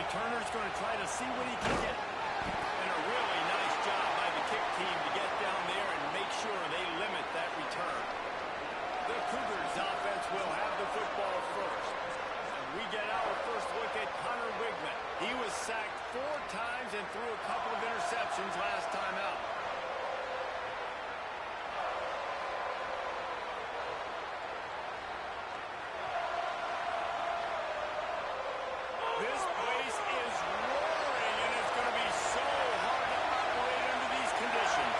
returner's going to try to see what he can get. And a really nice job by the kick team to get down there and make sure they limit that return. The Cougars offense will have the football first. And we get our first look at Connor Wigman. He was sacked 4 times and threw a couple of interceptions last time out. This place is roaring, and it's going to be so hard to operate under these conditions.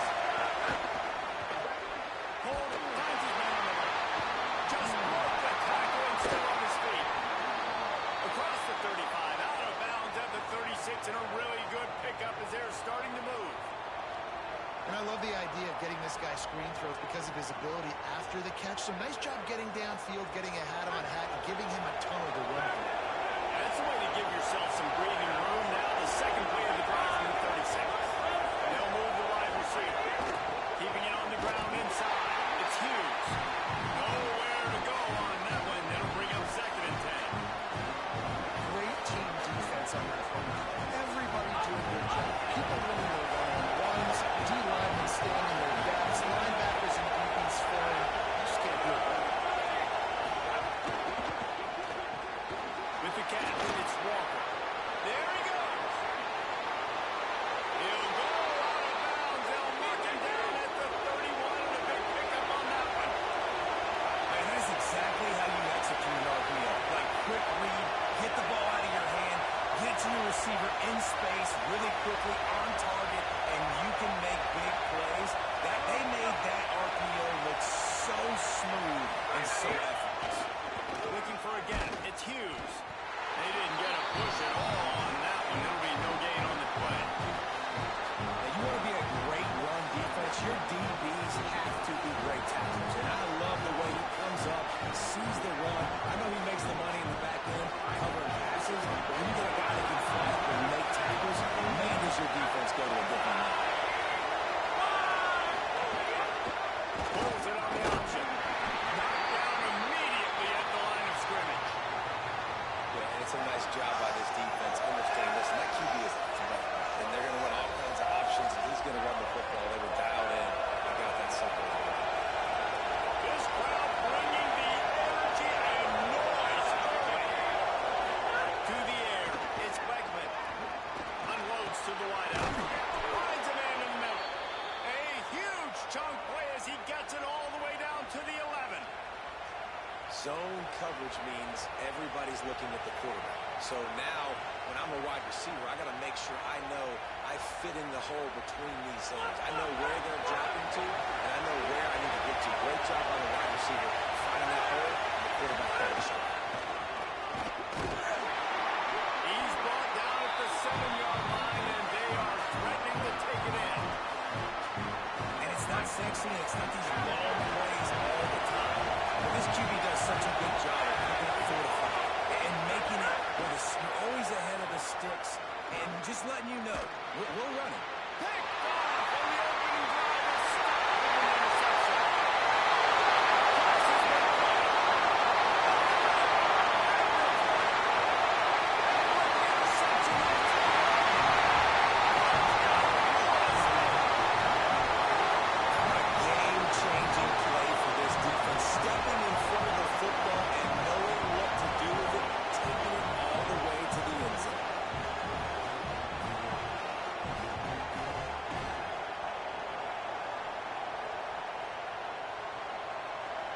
Hold finds his man on the ground. Just broke the tackle and still on his feet. Across the 35, out of bounds at the 36, and a really good pickup as they're starting to move. And I love the idea of getting this guy screen throws because of his ability after the catch. So nice job getting downfield, getting a hat on a hat, and giving him a tunnel to run through. That's a way to give yourself some breathing room. Now the second play of the drive from the 36. They'll move the wide receiver. Keeping it on the ground inside. It's Hughes. Nowhere to go on that one. They'll bring up 2nd and 10. Great team defense on that one. Everybody doing their job. People running their one-on-ones, D-linemen standing their gaps, linebackers and DBs flying. You just can't do it better. With the catch, it's Walker. There he goes. He'll go out of bounds. They'll mark him down at the 31, and a big pickup on that one. And that's exactly how you execute an RPO. Like quick read, get the ball out of your hand, get to your receiver in space really quickly on target, and you can make big plays. They made that RPO look so smooth and so effortless. Looking for a gap. It's Hughes. They didn't get a push at all on that one. There'll be no gain on the play. Now, you want to be a great run defense, your DBs have to be great tacklers. And I love the way he comes up, sees the run. I know he makes the money in the back end covering passes, but when you get a guy that can fly up and make tackles, man, does your defense go to a different level. Pulls it on the option. Knocked down immediately at the line of scrimmage. Yeah, and it's a nice job by this defense. Understand this, and that QB is a threat. And they're going to run all kinds of options, and he's going to run the football. They were dialed in. They got that second. This crowd bringing the energy and noise early. To the air, it's Wegman. Unloads to the wideout. Finds a man in the middle. A huge chunk play as he gets it all the way down to the 11. Zone coverage means everybody's looking at the quarterback. So now, when I'm a wide receiver, I got to make sure I know I fit in the hole between these zones. I know where they're dropping to, and I know where I need to get to. Great job on the wide receiver finding that hole, and the quarterback called the shot. He's brought down at the 7-yard line, and they are threatening to take it in. And it's not sexy, and it's not these long plays all the time. But this QB does such a good job of picking up 4 to 5 and making it where you're always ahead of the sticks and just letting you know we're running. Picked off on the opening drive and stopped with an interception. Passes the Game-changing play for this defense, stepping in front of the football and knowing what to do with it, taking it all the way to the end zone.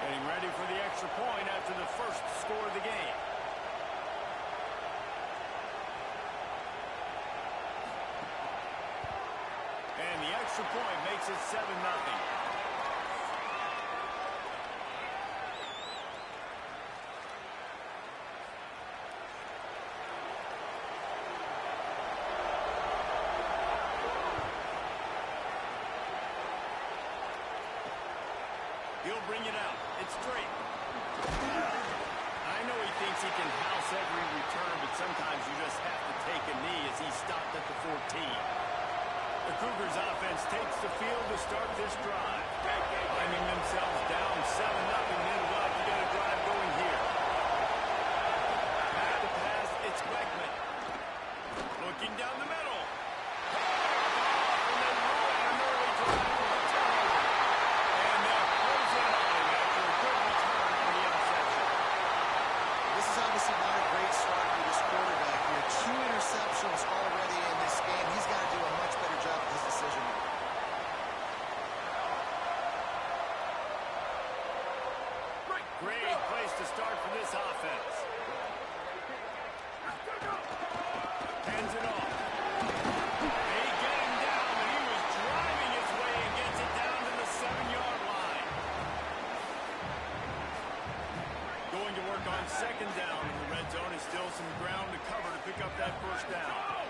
Getting ready for the extra point after the first score of the game. And the extra point makes it 7-0. He'll bring it out. It's straight. I know he thinks he can house every return, but sometimes you just have to take a knee as he stopped at the 14. The Cougars offense takes the field to start this drive. Finding themselves down 7-0, then we'll have to get a drive going here. Back to pass, it's Wegman. great place to start for this offense. Hands it off. They get him down, and he was driving his way and gets it down to the 7-yard line. Going to work on second down in the red zone. Is still some ground to cover to pick up that first down.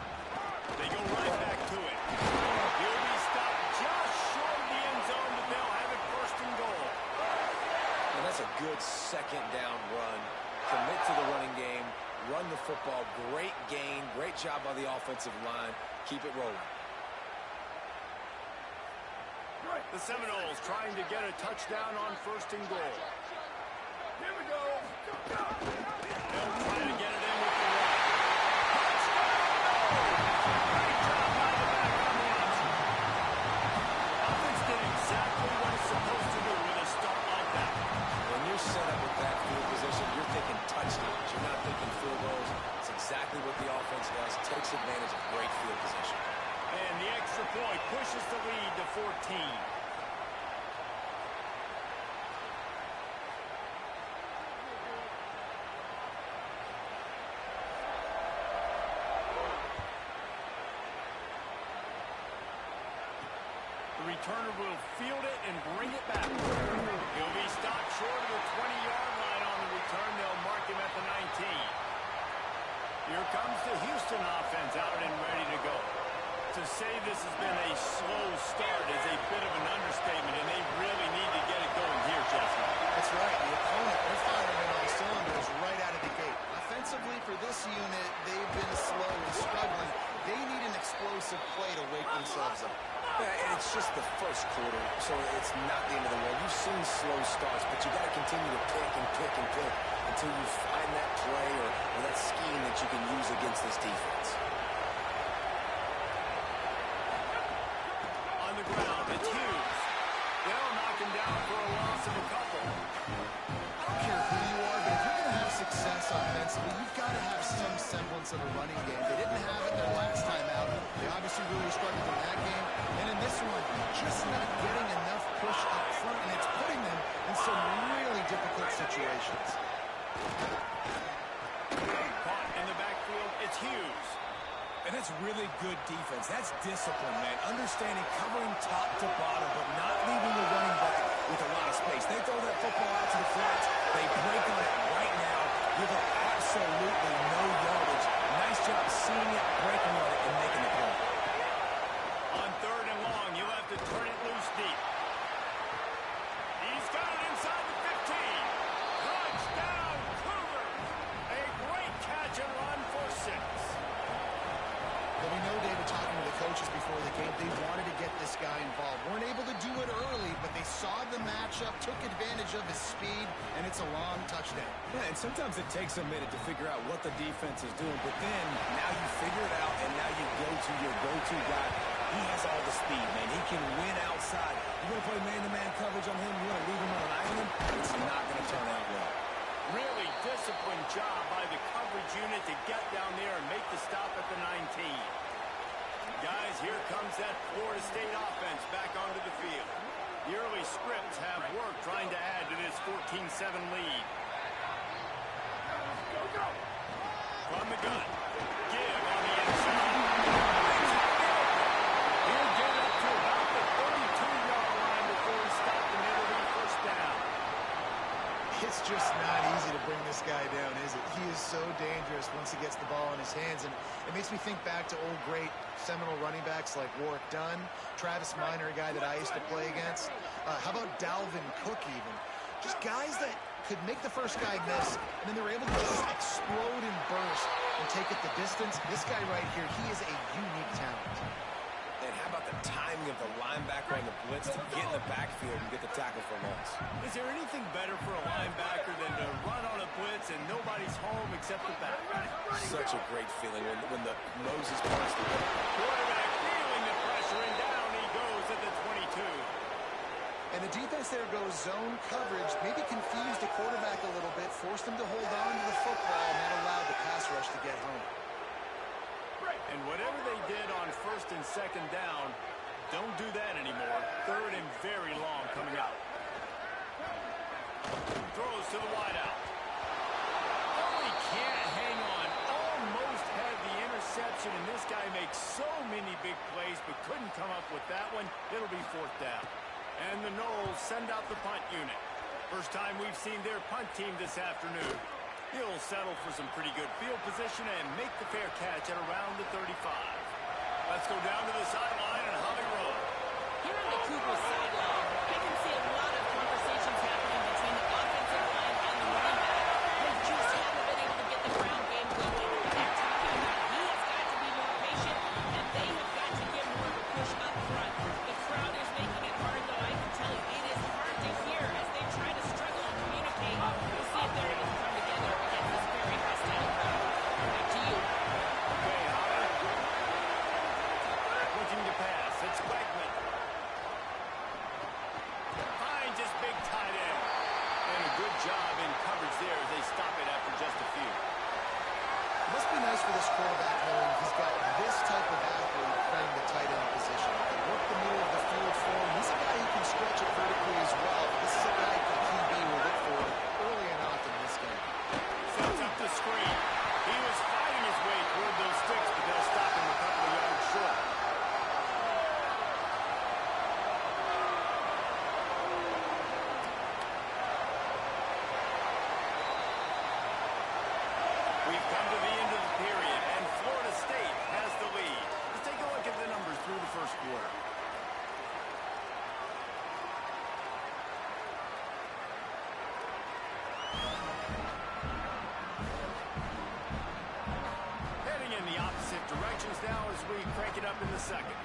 They go right back to it. He'll be stopped just short of the end zone, but they'll have it first and goal. And that's a good second down run. Commit to the running game. Run the football. Great gain. Great job by the offensive line. Keep it rolling. The Seminoles trying to get a touchdown on first and goal. Here we go. They'll try to get it in with the run. Great job by the back on the option. Offense did exactly what it's supposed to do with a start like that. When you're set up with that field position, you're thinking touchdowns. You're not thinking field goals. It's exactly what the offense does. Takes advantage of great field position. And the extra point pushes the lead to 14. The returner will field it and bring it back. He'll be stopped short of the 20-yard line on the return. They'll mark him at the 19. Here comes the Houston offense out and ready to go. To say this has been a slow start is a bit of an understatement, and they really need to get it going here, Jesse. That's right. The opponent, they're firing on all cylinders right out of the gate. Offensively, for this unit, they've been slow and struggling. They need an explosive play to wake themselves up. Yeah, and it's just the first quarter, so it's not the end of the world. You've seen slow starts, but you got to continue to pick and pick and pick until you find that play or that scheme that you can use against this defense. On the ground, it's Hughes. They'll knock him down for a loss of a couple. I don't care who you are, but if you're going to have success offensively, you've got to have some semblance of a running game. They didn't have it their last time out. They obviously really struggled in that game. And in this one, just not getting enough push up front, and it's putting them in some really difficult situations. Caught in the backfield, it's Hughes. And that's really good defense. That's discipline, man. Understanding covering top to bottom, but not leaving the running back with a lot of space. They throw that football out to the flats. They break on it right now. Give up absolutely no yardage. Nice job seeing it, breaking on it, and making the play. On third and long, you'll have to turn it loose deep. He's got it inside the 15. Touchdown, Cougars! A great catch and run for 6. But we know, David, talking to the coaches before the game, they wanted to get this guy involved. Weren't able to do it early, but they saw the matchup, took advantage of his speed, and it's a long touchdown. Yeah, and sometimes it takes a minute to figure out what the defense is doing, but then now you figure it out, and now you go to your go-to guy. He has all the speed, man. He can win outside. You want to play man-to-man coverage on him? You want to leave him on an island? It's not going to turn out well. Really disciplined job by the coverage unit to get down there and make the stop at the 19. Guys, here comes that Florida State offense back onto the field. The early scripts have worked trying to add to this 14-7 lead. From the gun. Give on the inside. He'll get up to about the 32-yard line before he stopped and it'll be first down. It's just not easy to bring this guy down, is it? He is so dangerous once he gets the ball in his hands, and it makes me think back to old great Seminole running backs like Warwick Dunn, Travis Minor, a guy that I used to play against. How about Dalvin Cook even? Just guys that could make the first guy miss, and then they were able to just explode and burst and take it the distance. This guy right here, he is a unique talent. And how about the timing of the linebacker on the blitz to get in the backfield and get the tackle for loss? Is there anything better for a linebacker than to run on a blitz and nobody's home except the back? Such a great feeling when the Moses punts the ball. Quarterback feeling the pressure, and down he goes at the 22. And the defense there goes zone coverage, maybe confused the quarterback a little bit, forced him to hold on to the football, and that allowed the pass rush to get home. And whatever they did on first and second down, don't do that anymore. Third and very long coming out. Throws to to the wideout. Only can't hang on. Almost had the interception, and this guy makes so many big plays, but couldn't come up with that one. It'll be fourth down. And the Noles send out the punt unit. First time we've seen their punt team this afternoon. He'll settle for some pretty good field position and make the fair catch at around the 35. Let's go down to the sideline and Holly Rowe. Here on the Cougars sideline, I can see a lot of conversations happening between the offensive line and the running back. They just haven't been able to get the ground game going. They're talking about he has got to be more patient, and they have got to get more of a push up front. The crowd is making it hard, though. I can tell you it is hard to hear as they try to struggle and communicate. We'll see if they're able to come together against this very hostile crowd. Back to you. Okay, Holly. Looking to pass. It's Wegman. Finds his big tight end. And a good job in coverage there as they stop it after just a few. It must be nice for this quarterback knowing he's got this type of athlete playing the tight end position. They work the middle of the field for him. He's a guy who can stretch it vertically as well. This is a guy that QB will look for early and often in this game. Sets up the screen. He was fighting his way toward those sticks, but they'll stop him a couple of yards short. We've come to the end of the period, and Florida State has the lead. Let's take a look at the numbers through the first quarter. Heading in the opposite directions now as we crank it up in the second.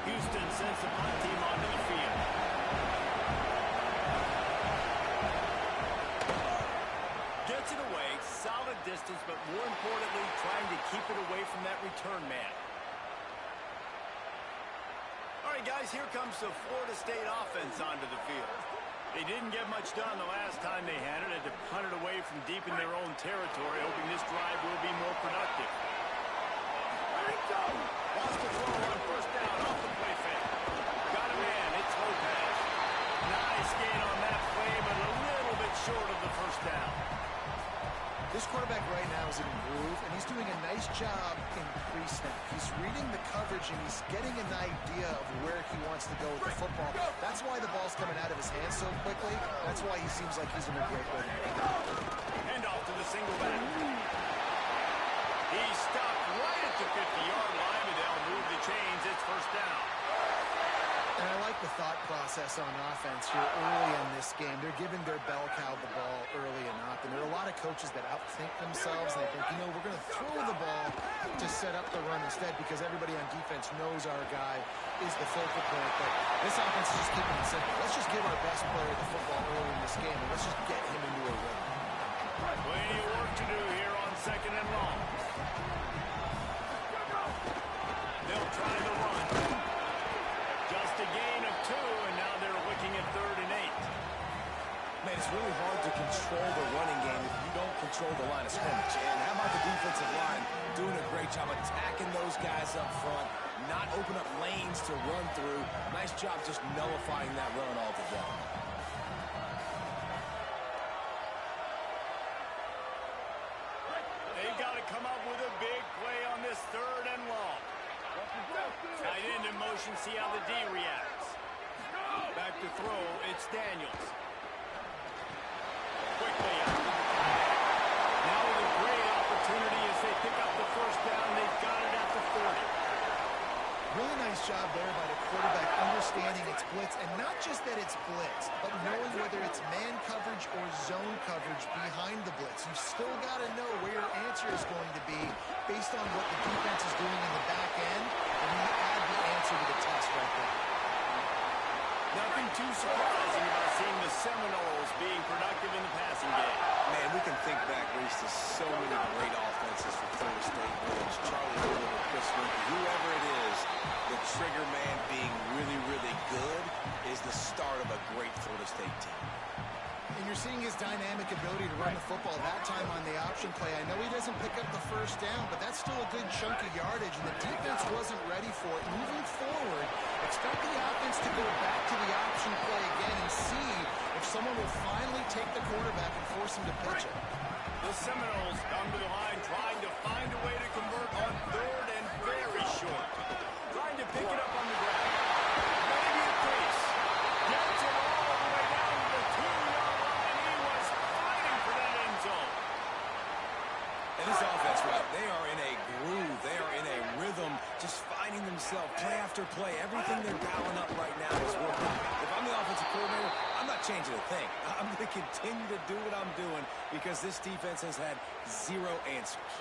Houston sends the punt team onto the field. Gets it away, solid distance, but more importantly, trying to keep it away from that return man. All right, guys, here comes the Florida State offense onto the field. They didn't get much done the last time they had it. Had to punt it away from deep in their own territory, hoping this drive will be more productive. Wants to throw on first down off the play fake. Got him in. It's Lopez. Nice gain on that play, but a little bit short of the first down. This quarterback right now is in a groove, and he's doing a nice job in pre-snap. He's reading the coverage, and he's getting an idea of where he wants to go with the football. That's why the ball's coming out of his hands so quickly. That's why he seems like he's in a great rhythm. Hand off to the single back. He stopped right at the 50-yard line, and they'll move the chains. It's first down. And I like the thought process on offense here early in this game. They're giving their bell cow the ball early and often. There are a lot of coaches that outthink themselves. They think, we're going to throw the ball to set up the run instead because everybody on defense knows our guy is the focal point. But this offense is just keeping it simple. Let's just give our best player the football early in this game, and let's just get him into a rhythm. Plenty of work to do here on second and long. They'll try the run. Just a gain of 2, and now they're looking at 3rd and 8. Man, it's really hard to control the running game if you don't control the line of scrimmage. And how about the defensive line doing a great job attacking those guys up front, not open up lanes to run through. Nice job just nullifying that run altogether. They've got to come up with a big play on this 3rd and long. Tight end in motion, see how the D reacts. Back to throw, it's Daniels. Quickly out to the tight end. Now with a great opportunity as they pick up the first down. They've got it at the 40. Really nice job there by the quarterback understanding it's blitz, and not just that it's blitz, but knowing whether it's man coverage or zone coverage behind the blitz. You've still got to know where your answer is going to be based on what the defense is doing in the back end, and you add the answer to the test right there. Nothing too surprising about seeing the Seminoles being productive in the passing game. Man, we can think back, Reese, to so many great offenses for Florida State, whether it's Charlie Hurley or Chris Winker, whoever it is, the trigger man being really, really good is the start of a great Florida State team. And you're seeing his dynamic ability to run the football that time on the option play. I know he doesn't pick up the first down, but that's still a good chunk of yardage, and the defense wasn't ready for it. Moving forward, expect the offense to go back to the option play again and see if someone will finally take the quarterback and force him to pitch it. The Seminoles come to the line trying to find a way to convert on third and very short. Trying to pick it up on the ground. Maybe a pace. Gets it all the way down to the 2-yard line. He was fighting for that end zone. And this offense, right, they are in a groove. They are in a rhythm, just finding themselves play after play. Everything they're dialing up right now is working. If I'm the offensive coordinator, I'm not changing a thing. I'm going to continue to do what I'm doing because this defense has had zero answers.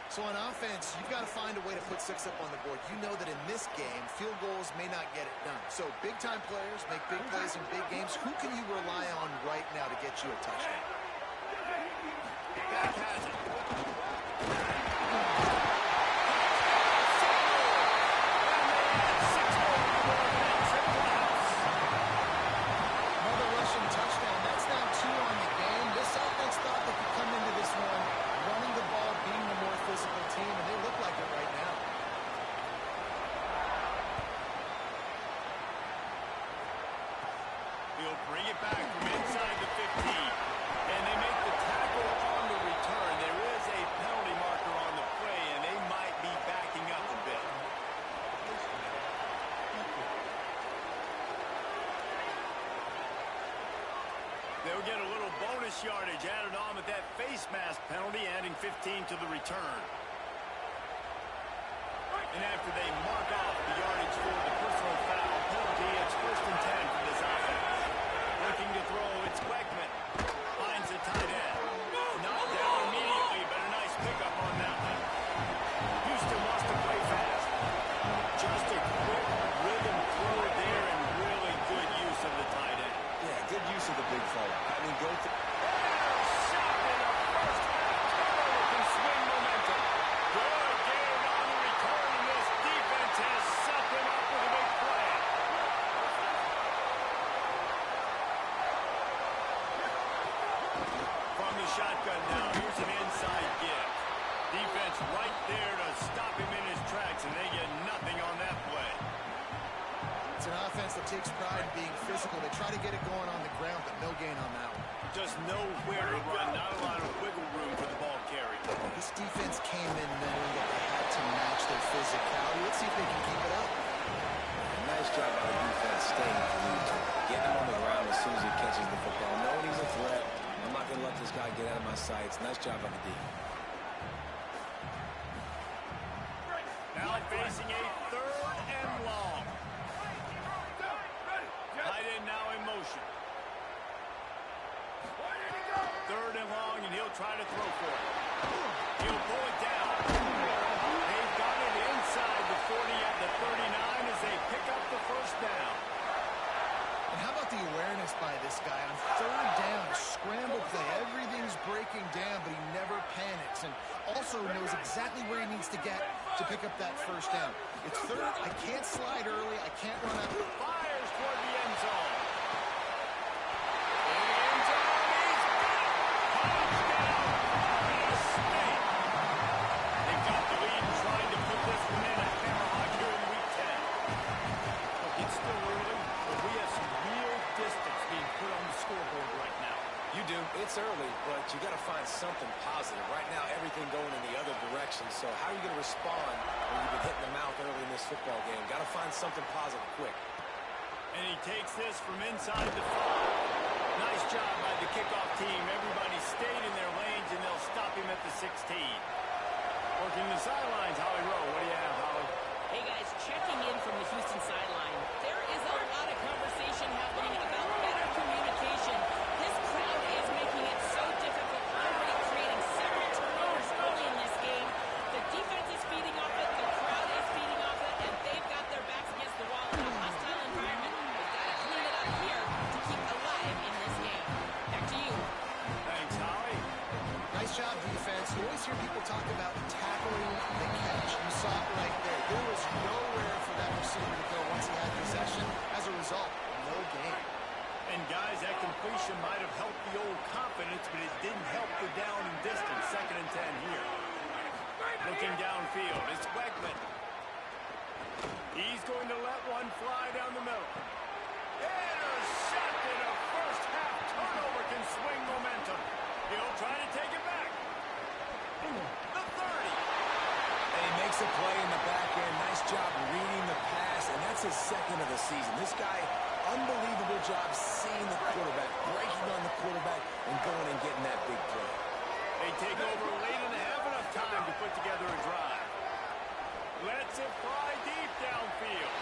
So on offense, you've got to find a way to put 6 up on the board. You know that in this game, field goals may not get it done. So big-time players make big plays in big games. Who can you rely on right now to get you a touchdown? Back has it. Another rushing touchdown. That's now 2 on the game. This offense thought they could come into this one running the ball, being the more physical team, and they look like it right now. He'll bring it back from inside the 15. And they make the tackle on the return. There is a penalty marker on the play, and they might be backing up a bit. They'll get a little bonus yardage added on with that face mask penalty, adding 15 to the return. And after they mark off the yardage for the personal foul penalty, it's 1st and 10 for this offense. Looking to throw, it's Weckman. Finds the tight end. Not down immediately, but a nice pickup on that one. Houston wants to play fast. Just a quick rhythm throw there and really good use of the tight end. Yeah, good use of the big fella. I mean, go to... Shot in the first half. Turnover can swing momentum. Good game on the return, and this defense has set them up with a big play. From the shotgun now, here's an inside give. Defense right there to stop him in his tracks, and they get nothing on that play. It's an offense that takes pride in being physical. They try to get it going on the ground, but no gain on that one. Just nowhere to run, not a lot of wiggle room for the ball carry. This defense came in knowing that they had to match their physicality. Let's see if they can keep it up. Nice job by the defense staying glued to it. Getting him on the ground as soon as he catches the football. Knowing he's a threat. I'm not going to let this guy get out of my sights. Nice job by the defense. Now facing a 3rd and long. Tight end now in motion. 3rd and long, and he'll try to throw for it. He'll pull it down. They've got it inside the 40 at the 39 as they pick up the first down. And how about the awareness by this guy on 3rd down, scramble play, everything's breaking down, but he never panics, and also knows exactly where he needs to get to pick up that first down. It's 3rd, I can't slide early, I can't run up. Fires toward the end zone. In the end zone, he's got it. Touchdown, Ohio State. They've got the lead trying to put this one in a hammerlock here in week 10. Look, it's still early, but we have some real distance being put on the scoreboard right now. You do. It's early, but you got to find something positive. Right now, everything going in the other direction. So how are you going to respond when you've been hitting the mouth early in this football game? Got to find something positive quick. And he takes this from inside the 5. Nice job by the kickoff team. Everybody stayed in their lanes, and they'll stop him at the 16. Working the sidelines, Holly Rowe. What do you have, Holly? Hey, guys, checking in from the Houston sideline. There is a lot of conversation happening about better communication. This crowd is making it so difficult, already creating several turnovers early in this game. The defense is feeding off it, the crowd is feeding off it, and they've got their backs against the wall in a hostile environment. They've got to clean it up here to keep alive in this game. Back to you. Thanks, Holly. Nice job, defense. You always hear people talk about tackling the catch. You saw it right there. There was nowhere for that receiver to go once he had possession. As a result, no gain. And guys, that completion might have helped the old confidence, but it didn't help the down and distance. 2nd and 10 here. Looking downfield, it's Wegman. He's going to let one fly down the middle. Intercepted. A first half turnover can swing momentum. He'll try to take it back. The 30. And he makes a play in the back end. Nice job reading the pass, and that's his 2nd of the season. This guy, unbelievable job seeing the quarterback, breaking on the quarterback, and going and getting that big play. They take over late and have enough time to put together a drive. Lets it fly deep downfield.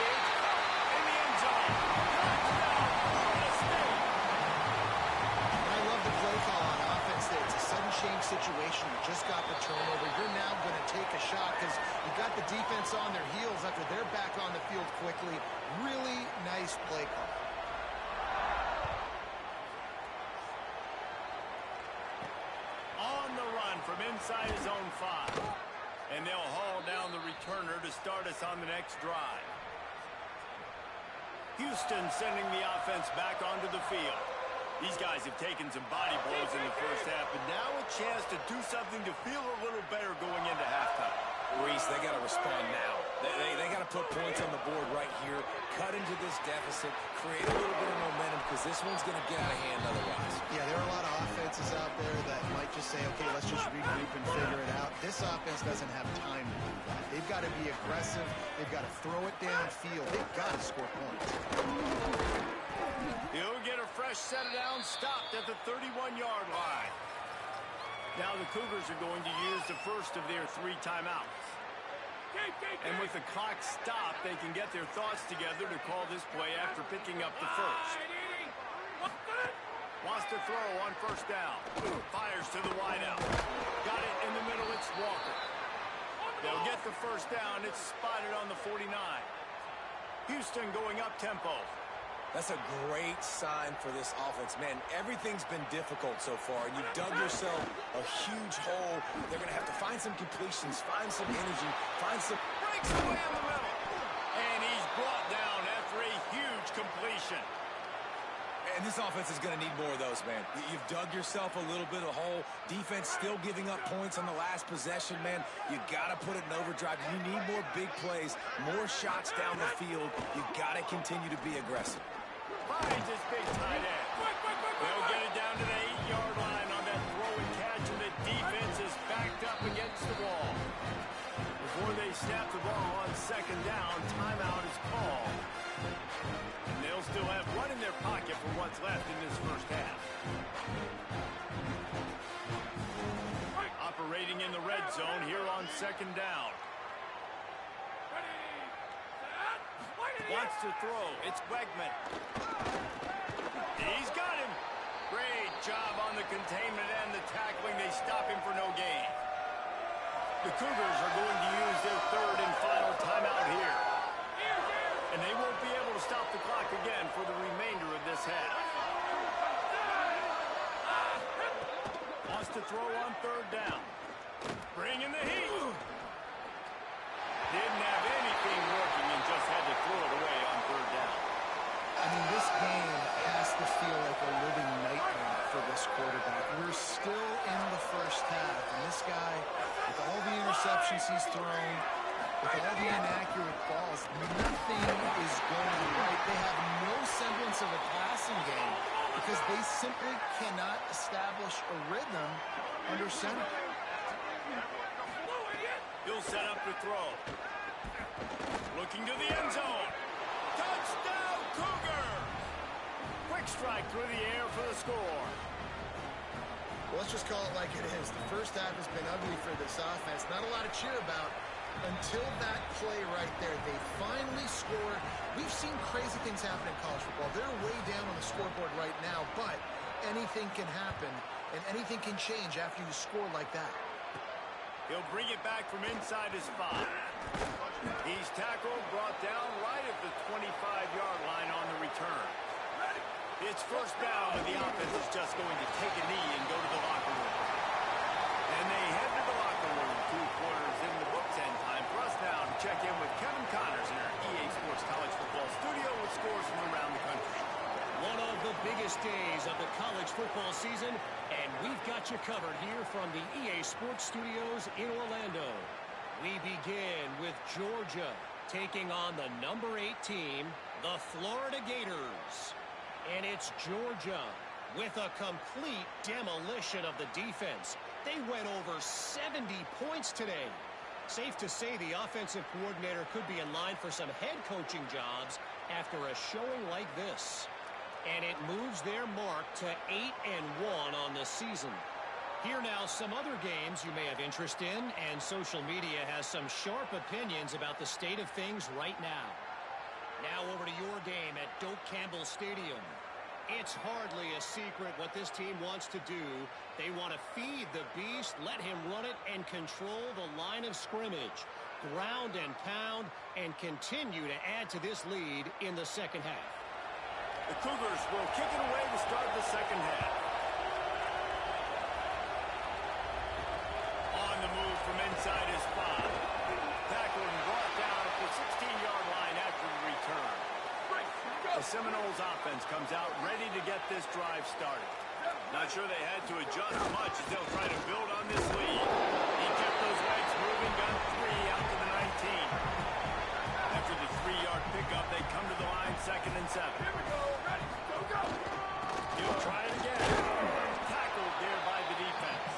It's caught in the end zone. Touchdown, Florida State. I love the play call on offense there. It's a sudden change situation. You just got the turnover. You're now going to take a shot because you got the defense on their heels after they're back on the field quickly. Really nice play call. On the run from inside his own 5. And they'll haul down the returner to start us on the next drive. Houston sending the offense back onto the field. These guys have taken some body blows in the first half, but now a chance to do something to feel a little better going into halftime. Reese, they got to respond now. They got to put points on the board right here, cut into this deficit, create a little bit of momentum, because this one's going to get out of hand otherwise. Yeah, there are a lot of offenses out there that might just say, okay, let's just regroup and figure it out. This offense doesn't have time to do that. They've got to be aggressive. They've got to throw it downfield. They've got to score points. He'll get a fresh set of downs stopped at the 31-yard line. Now the Cougars are going to use the first of their 3 timeouts. And with the clock stopped, they can get their thoughts together to call this play after picking up the first. Wants to throw on 1st down. Fires to the wideout. Got it in the middle, it's Walker. They'll get the 1st down. It's spotted on the 49. Houston going up tempo. That's a great sign for this offense. Man, everything's been difficult so far, and you've dug yourself a huge hole. They're going to have to find some completions, find some energy, find some... Breaks away in the middle. And he's brought down after a huge completion. And this offense is going to need more of those, man. You've dug yourself a little bit of a hole. Defense still giving up points on the last possession, man. You got to put it in overdrive. You need more big plays, more shots down the field. You got to continue to be aggressive. Finds his big tight end. They'll get it down to the 8-yard line on that throw and catch, and the defense is backed up against the wall. Before they snap the ball on 2nd down, timeout is called. And they'll still have one in their pocket for what's left in this first half. Operating in the red zone here on 2nd down. Wants to throw. It's Wegman. He's got him. Great job on the containment and the tackling. They stop him for no gain. The Cougars are going to use their 3rd and final timeout here. And they won't be able to stop the clock again for the remainder of this half. Wants to throw on 3rd down. Bring in the heat. Didn't have anything working and just had to throw it away on 3rd down. I mean, this game has to feel like a living nightmare for this quarterback. We're still in the first half, and this guy, with all the interceptions he's thrown, with all the inaccurate balls, nothing is going right. They have no semblance of a passing game because they simply cannot establish a rhythm under center. He'll set up to throw. Looking to the end zone. Touchdown, Cougar! Quick strike through the air for the score. Well, let's just call it like it is. The first half has been ugly for this offense. Not a lot to cheer about until that play right there. They finally scored. We've seen crazy things happen in college football. They're way down on the scoreboard right now, but anything can happen, and anything can change after you score like that. He'll bring it back from inside his 5. He's tackled, brought down right at the 25-yard line on the return. It's 1st down, and the offense is just going to take a knee and go to the locker room. And they head to the locker room. 2 quarters in the books, and time for us now to check in with Kevin Connors in our EA Sports College Football studio with scores from around the country. One of the biggest days of the college football season, and we've got you covered here from the EA Sports Studios in Orlando. We begin with Georgia taking on the number 8 team, the Florida Gators. And it's Georgia with a complete demolition of the defense. They went over 70 points today. Safe to say the offensive coordinator could be in line for some head coaching jobs after a showing like this. And it moves their mark to 8-1 on the season. Here now, some other games you may have interest in, and social media has some sharp opinions about the state of things right now. Now over to your game at Doak Campbell Stadium. It's hardly a secret what this team wants to do. They want to feed the beast, let him run it, and control the line of scrimmage. Ground and pound, and continue to add to this lead in the second half. The Cougars will kick it away to start the second half. On the move from inside his 5. Tackled and brought down at the 16-yard line after the return. The Seminoles offense comes out ready to get this drive started. Not sure they had to adjust much as they'll try to build on this lead. He kept those legs moving, got 3 out to the 19. After the 3-yard pickup, they come to the line 2nd and 7. Here we go. Ready. Go, go. He'll try it again. Tackled there by the defense.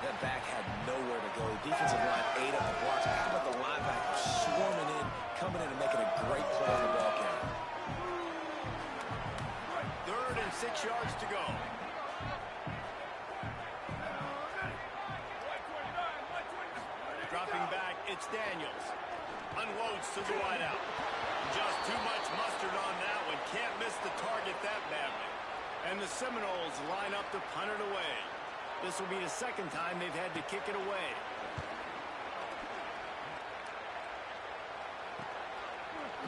That back had nowhere to go. Defensive line ate up the blocks. How about the linebacker swarming in, coming in and making a great play on the ball count? 3rd and 6 yards to go. Dropping back, it's Daniels. Unloads to the wideout. Just too much mustard on that one. Can't miss the target that badly. And the Seminoles line up to punt it away. This will be the second time they've had to kick it away.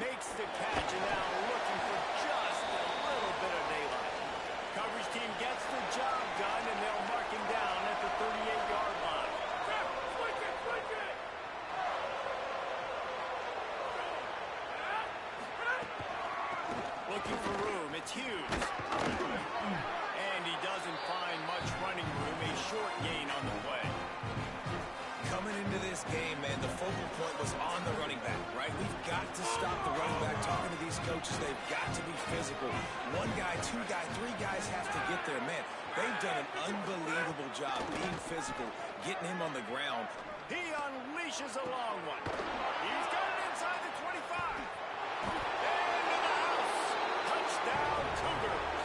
Makes the catch and now looking for just a little bit of daylight. Coverage team gets the job done and they'll mark him down at the 38-yard line. Looking for room, it's Hughes. And he doesn't find much running room, a short gain on the play. Coming into this game, man, the focal point was on the running back, right? We've got to stop the running back. Talking to these coaches, they've got to be physical. 1 guy, 2 guy, 3 guys have to get there. Man, they've done an unbelievable job being physical, getting him on the ground. He unleashes a long one. He's got it inside the 25. Into the house. Touchdown, Cougars.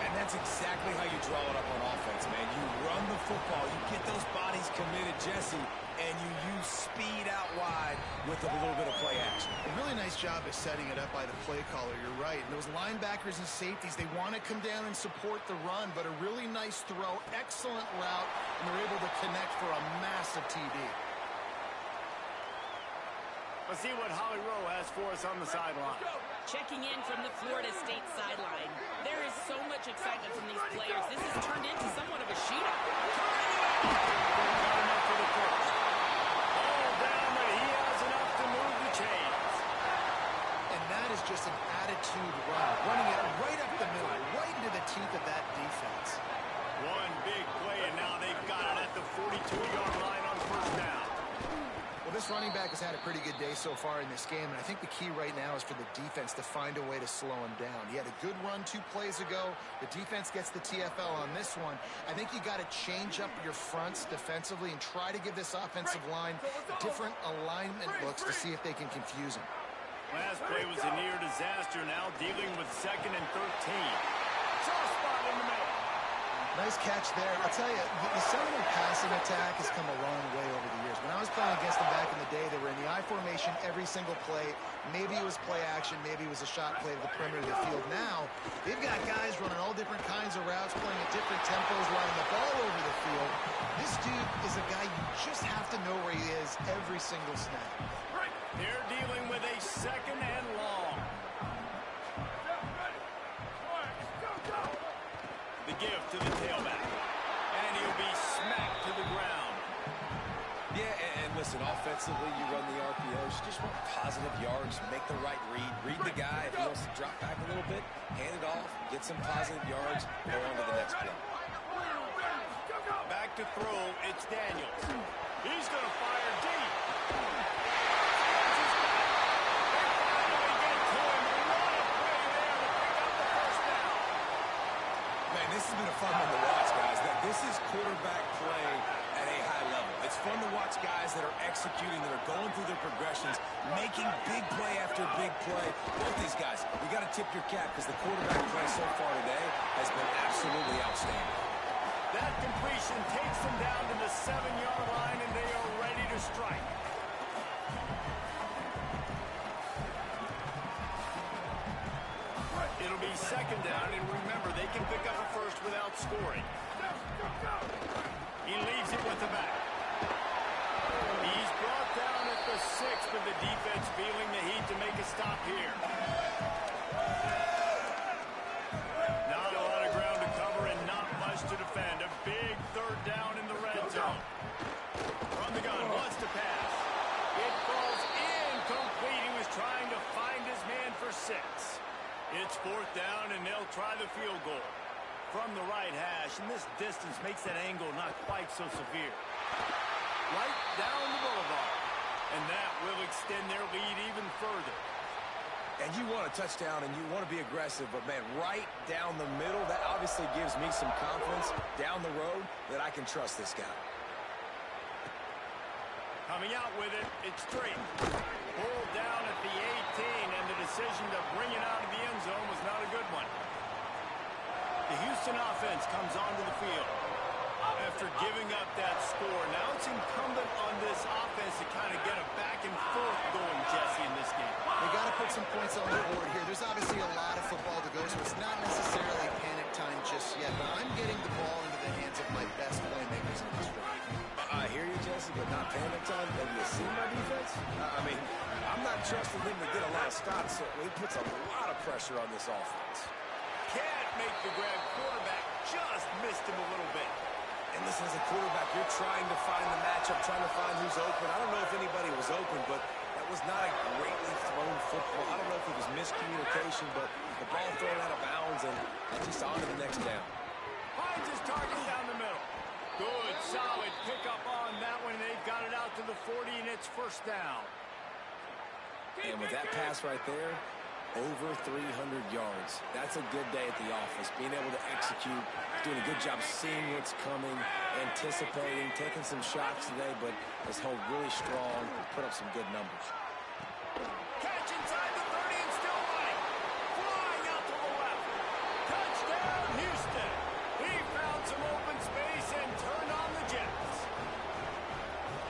And that's exactly how you draw it up on offense, man. You run the football, you get those bodies committed, Jesse, and you use speed out wide with a little bit of play action. A really nice job of setting it up by the play caller. You're right. And those linebackers and safeties, they want to come down and support the run, but a really nice throw, excellent route, and they're able to connect for a massive TD. Let's see what Holly Rowe has for us on the sideline. Checking in from the Florida State sideline. There is so much excitement from these players. This has turned into somewhat of a shootout. Got enough for the first. Ball down, but he has enough to move the chains. And that is just an attitude run, running it right up the middle, right into the teeth of that defense. One big play, and now they've got it at the 42-yard line on first down. Well, this running back has had a pretty good day so far in this game, and I think the key right now is for the defense to find a way to slow him down. He had a good run 2 plays ago. The defense gets the TFL on this one. I think you got to change up your fronts defensively and try to give this offensive line different alignment looks to see if they can confuse him. Last play was a near disaster, now dealing with 2nd and 13. Soft spot in the middle. Nice catch there. I'll tell you, the Seminole passing attack has come a long way over the years. When I was playing against them back in the day, they were in the I formation every single play. Maybe it was play action, maybe it was a shot play to the perimeter of the field. Now, they've got guys running all different kinds of routes, playing at different tempos, running the ball over the field. This dude is a guy you just have to know where he is every single snap. They're dealing with a 2nd and long. The give to the tailback. And he'll be smacked to the ground. Yeah, and listen, Listen, offensively, you run the RPOs. You just want positive yards, make the right read the guy. If he wants to drop back a little bit, hand it off, get some positive yards, go on to the next play. Back to throw, it's Daniels. He's going to fire deep. Man, this has been a fun one to watch, guys. This is quarterback play at a high level. It's fun to watch guys that are executing, that are going through their progressions, making big play after big play. Both these guys, you got to tip your cap because the quarterback play so far today has been absolutely outstanding. That completion takes them down to the 7-yard line, and they are ready to strike. It'll be second down, and remember, they can pick up a first without scoring. He leaves it with the back. He's brought down at the 6, but the defense feeling the heat to make a stop here. Not a lot of ground to cover and not much to defend. A big third down in the red zone. From the gun, wants to pass. It falls incomplete. He was trying to find his man for 6. It's fourth down, and they'll try the field goal. From the right hash, and this distance makes that angle not quite so severe. Right down the boulevard. And that will extend their lead even further. And you want a touchdown, and you want to be aggressive, but, man, right down the middle, that obviously gives me some confidence down the road that I can trust this guy. Coming out with it, it's straight. Pulled down at the 18, and the decision to bring it out of the end zone was not a good one. The Houston offense comes onto the field. After giving up that score, now it's incumbent on this offense to kind of get a back and forth going, Jesse, in this game. They got to put some points on the board here. There's obviously a lot of football to go, so it's not necessarily panic time just yet, but I'm getting the ball into the hands of my best playmakers in this one. I hear you, Jesse, but not panic time. Have you seen my defense? I mean, I'm not trusting him to get a lot of stops, so he puts a lot of pressure on this offense. Can't make the grab. Quarterback just missed him a little bit. And listen, as a quarterback, you're trying to find the matchup, trying to find who's open. I don't know if anybody was open, but that was not a greatly thrown football. I don't know if it was miscommunication, but the ball thrown out of bounds, and just on to the next down. Finds his target down the middle. Good, solid pickup on that one. They've got it out to the 40, and it's first down. And with that pass right there, over 300 yards. That's a good day at the office. Being able to execute, doing a good job seeing what's coming, anticipating, taking some shots today, but has held really strong, put up some good numbers. Catch inside the 30 and still running. Flying out to the left. Touchdown, Houston. He found some open space and turned on the Jets.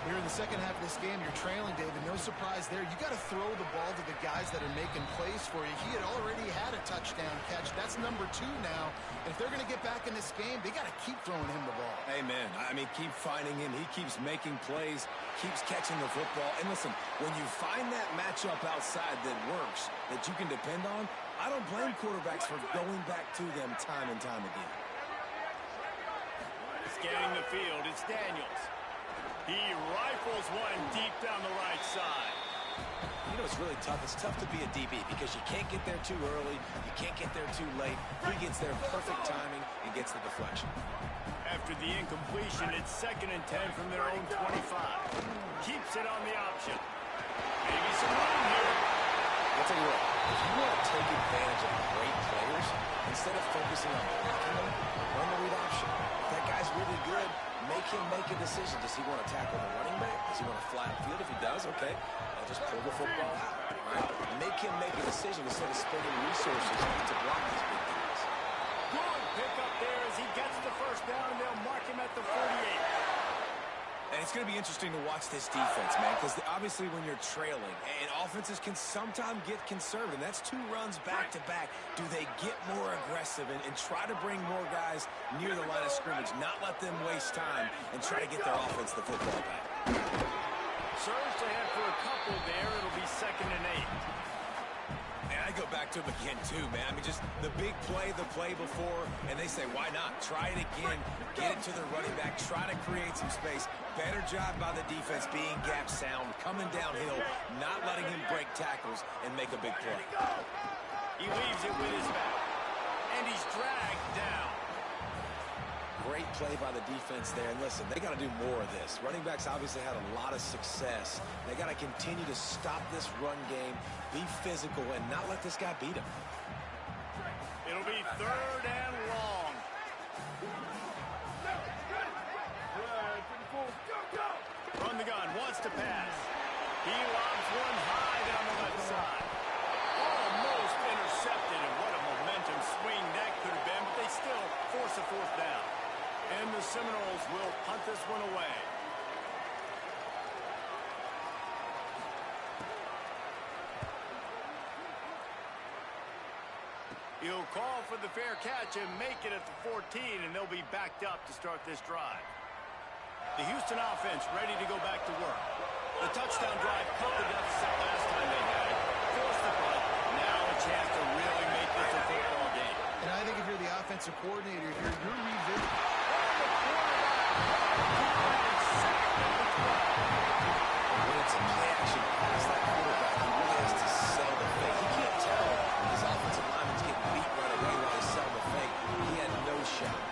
Here in the second half of this game, you're trailing, David. No surprise there. You got to throw the ball to the guys that are making plays for you. He had already had a touchdown catch. That's number 2 now. And if they're going to get back in this game, they got to keep throwing him the ball. Amen. I mean, keep finding him. He keeps making plays, keeps catching the football. And listen, when you find that matchup outside that works, that you can depend on, I don't blame quarterbacks for going back to them time and time again. Scanning the field, it's Daniels. He rifles one deep down the right side. You know, it's really tough. It's tough to be a DB because you can't get there too early. You can't get there too late. He gets there perfect timing and gets the deflection. After the incompletion, it's 2nd and 10 from their own 25. Keeps it on the option. Maybe some room here. I'll tell you what, if you want to take advantage of great players, instead of focusing on blocking them, run the read option. If that guy's really good, make him make a decision. Does he want to tackle the running back? Does he want to fly upfield? If he does, okay, I'll just pull the football out. Right? Make him make a decision instead of spending resources to block these big guys. Good pick up there as he gets the first down, and they'll mark him at the 48. And it's going to be interesting to watch this defense, man, because obviously when you're trailing, and offenses can sometimes get conservative. That's 2 runs back-to-back. Do they get more aggressive and try to bring more guys near the line of scrimmage, not let them waste time, and try to get their offense the football back? Surge ahead for a couple there. It'll be 2nd and 8. And I go back to him again, too, man. I mean, just the big play, the play before, and they say, why not? Try it again. Get it to the running back. Try to create some space. Better job by the defense being gap sound, coming downhill, not letting him break tackles and make a big play. He leaves it with his back, and he's dragged down. Great play by the defense there. And listen, they got to do more of this. Running backs obviously had a lot of success. They got to continue to stop this run game, be physical, and not let this guy beat him. It'll be 3rd and long. From the gun, wants to pass. He lobs one high down the left side. Almost intercepted, and what a momentum swing that could have been, but they still force a 4th down. And the Seminoles will punt this one away. He'll call for the fair catch and make it at the 14, and they'll be backed up to start this drive. The Houston offense ready to go back to work. The touchdown drive cut the deficit last time they had it. Forced the punt. Now a chance to really make this a football game. And I think if you're the offensive coordinator here, you're revisiting. When it's a play-action pass, that quarterback, he really has to sell the fake. He can't tell his offensive lineman's getting beat right away while he's selling the fake. He had no shot.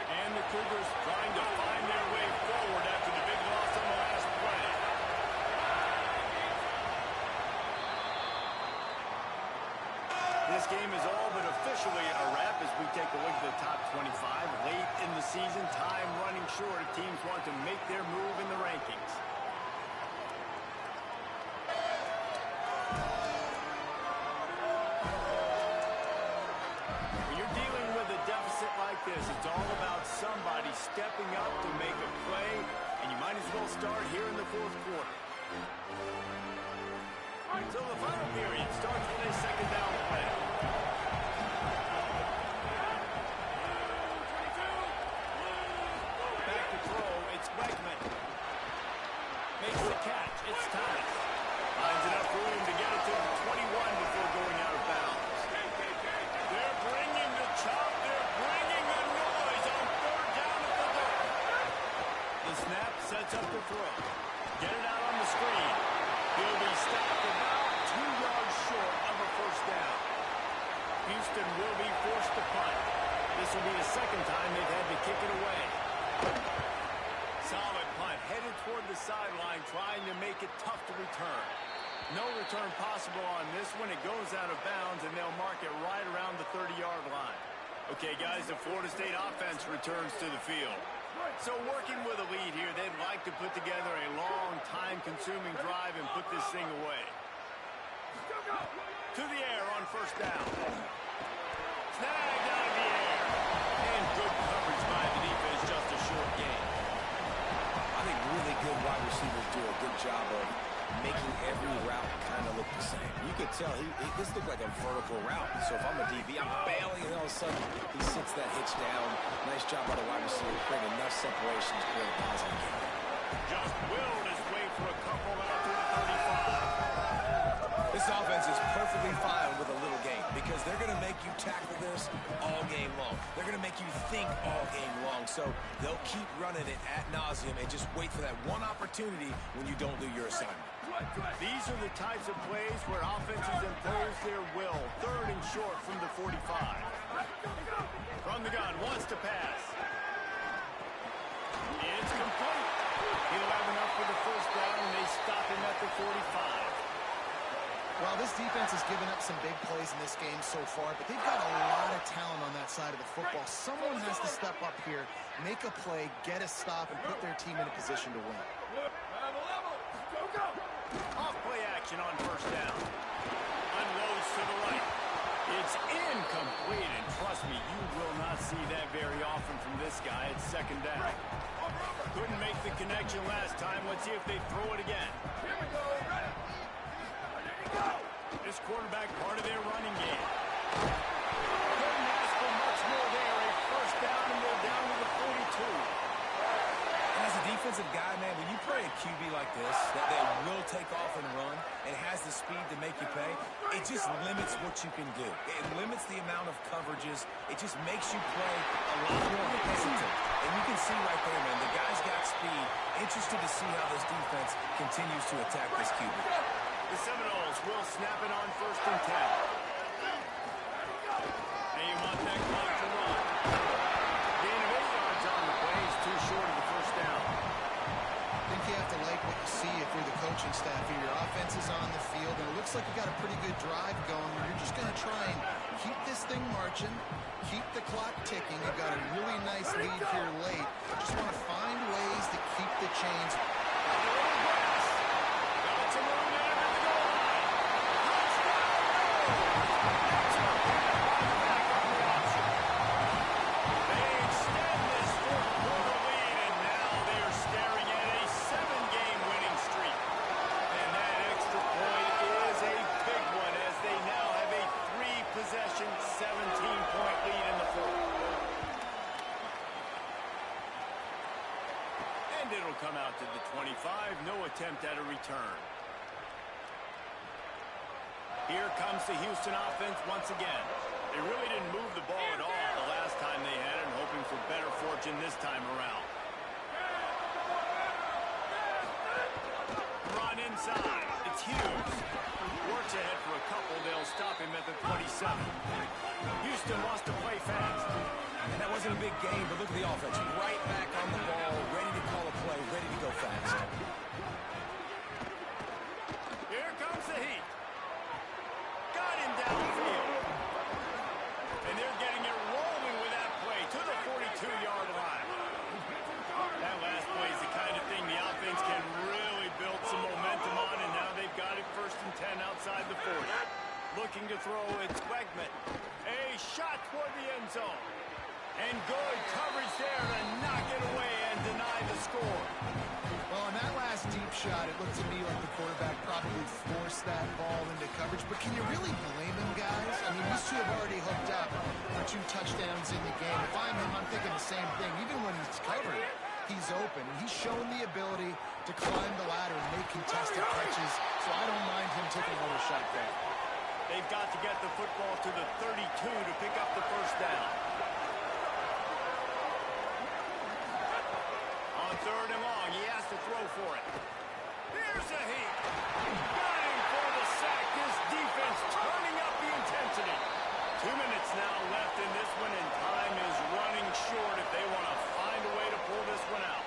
And the Cougars trying to find their way forward after the big loss on the last play. This game is all but officially a wrap as we take a look at the top 25. Late in the season, time running short if teams want to make their move in the rankings. When you're dealing with a deficit like this, it's all about somebody stepping up to make a play, and you might as well start here in the 4th quarter. So the final period starts with a 2nd down play. Back to throw, it's Wegman. Makes the catch, it's Thomas. Finds enough room to get it to the 21 before going out of bounds. They're bringing the chop, they're bringing the noise on 3rd down at the goal. The snap sets up the throw. Get it out on the screen. He'll be stopped about 2 yards short of a 1st down. Houston will be forced to punt. This will be the 2nd time they've had to kick it away. Solid punt, headed toward the sideline, trying to make it tough to return. No return possible on this one. It goes out of bounds, and they'll mark it right around the 30-yard line. Okay, guys, the Florida State offense returns to the field. So working with a lead here, they'd like to put together a long, time-consuming drive and put this thing away. To the air on 1st down. Snagged out of the air. And good coverage by the defense, just a short gain. I think really good wide receivers do a good job of making every route kind of look the same. You could tell this looked like a vertical route. So if I'm a DB, I'm bailing, and all of a sudden he sits that hitch down. Nice job by the wide receiver, creating enough separation to create a positive game. Just willed his way for a couple out to the 35. This offense is perfectly fine with a little game because they're going to make you tackle this all game long. They're going to make you think all game long. So they'll keep running it ad nauseum and just wait for that one opportunity when you don't do your assignment. These are the types of plays where offenses impose their will. 3rd and short from the 45. From the gun, wants to pass. It's complete. He'll have enough for the 1st down, and they stop him at the 45. Well, this defense has given up some big plays in this game so far, but they've got a lot of talent on that side of the football. Someone has to step up here, make a play, get a stop, and put their team in a position to win. Off play action on 1st down. Unloads to the right. It's incomplete, and trust me, you will not see that very often from this guy. It's 2nd down. Couldn't make the connection last time. Let's see if they throw it again. This quarterback part of their running game. Couldn't ask for much more there. A 1st down, and they're down to the 42. And as a defensive guy, man, when you play a QB like this, that just limits what you can do. It limits the amount of coverages. It just makes you play a lot more hesitant. And you can see right there, man, the guy's got speed. Interested to see how this defense continues to attack this QB. The Seminoles will snap it on 1st and 10. And you want that clock to run. Gain of 8 yards on the play is too short of the first down. I think you have to like what you see if you're the coaching staff here. Your offense is on the field, and it looks like you got a pretty good drive going where you're just going to try and keep this thing marching, keep the clock ticking. You've got a really nice lead here late. Just want to find ways to keep the chains. It'll come out to the 25. No attempt at a return. Here comes the Houston offense once again. They really didn't move the ball at all the last time they had it, hoping for better fortune this time around. Run inside. It's Hughes. Works ahead for a couple. They'll stop him at the 27. Houston wants to play fast. And that wasn't a big game, but look at the offense. Right back on the ball, ready to call a play, ready to go fast. Here comes the heat. Got him downfield. And they're getting it rolling with that play to the 42-yard line. That last play is the kind of thing the offense can really build some momentum on, and now they've got it 1st and 10 outside the 40. Looking to throw, it's Wegman. A shot toward the end zone. And good coverage there to knock it away and deny the score. Well, on that last deep shot, it looked to me like the quarterback probably forced that ball into coverage. But can you really blame him, guys? I mean, these two have already hooked up for 2 touchdowns in the game. If I'm him, I'm thinking the same thing. Even when he's covered, he's open. He's shown the ability to climb the ladder and make contested catches. So I don't mind him taking another shot there. They've got to get the football to the 32 to pick up the first down. On 3rd and long, he has to throw for it. Here's a heat. Got him for the sack. This defense turning up the intensity. 2 minutes now left in this one, and time is running short if they want to find a way to pull this one out.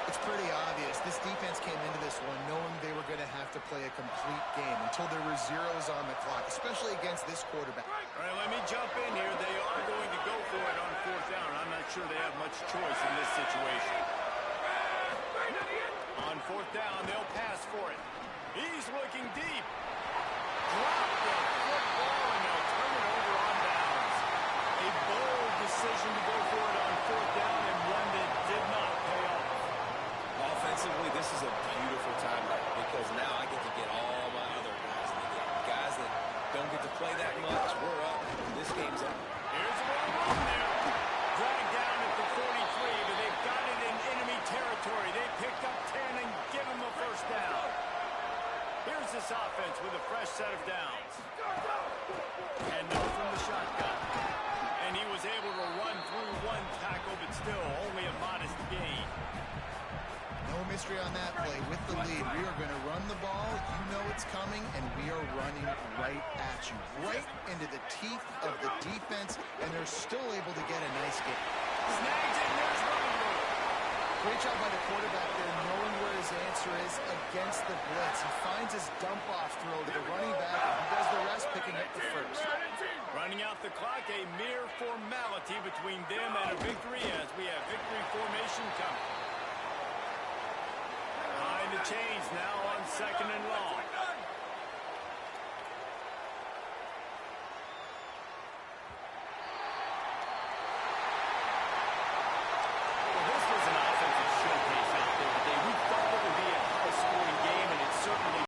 It's pretty obvious. This defense came into this one knowing they were going to have to play a complete game until there were zeros on the clock, especially against this quarterback. All right, let me jump in here. They are going to go for it on 4th down. I'm not sure they have much choice in this situation. On 4th down, they'll pass for it. He's looking deep. Drop the football, and they'll turn it over on downs. A bold decision to go for it on 4th down, and one that did not pay off. Offensively, this is a beautiful time because now I get to get all my other guys in the game. Guys that don't get to play that much, we're up. This game's up. Here's a little room there. Dragged down at the 43, but they've got it in enemy territory. They picked up 10 and give them a first down. Here's this offense with a fresh set of downs. And no from the shotgun. And he was able to run through 1 tackle, but still only a modest gain. No mystery on that play. With the lead, we are going to run the ball. You know it's coming, and we are running right at you. Right into the teeth of the defense, and they're still able to get a nice game. Snags it, there's running room. Great job by the quarterback there, knowing where his answer is against the blitz. He finds his dump-off throw to the running back, and he does the rest, picking up the first. Running out the clock, a mere formality between them and a victory as we have victory formation coming. Behind the chains now on 2nd and long.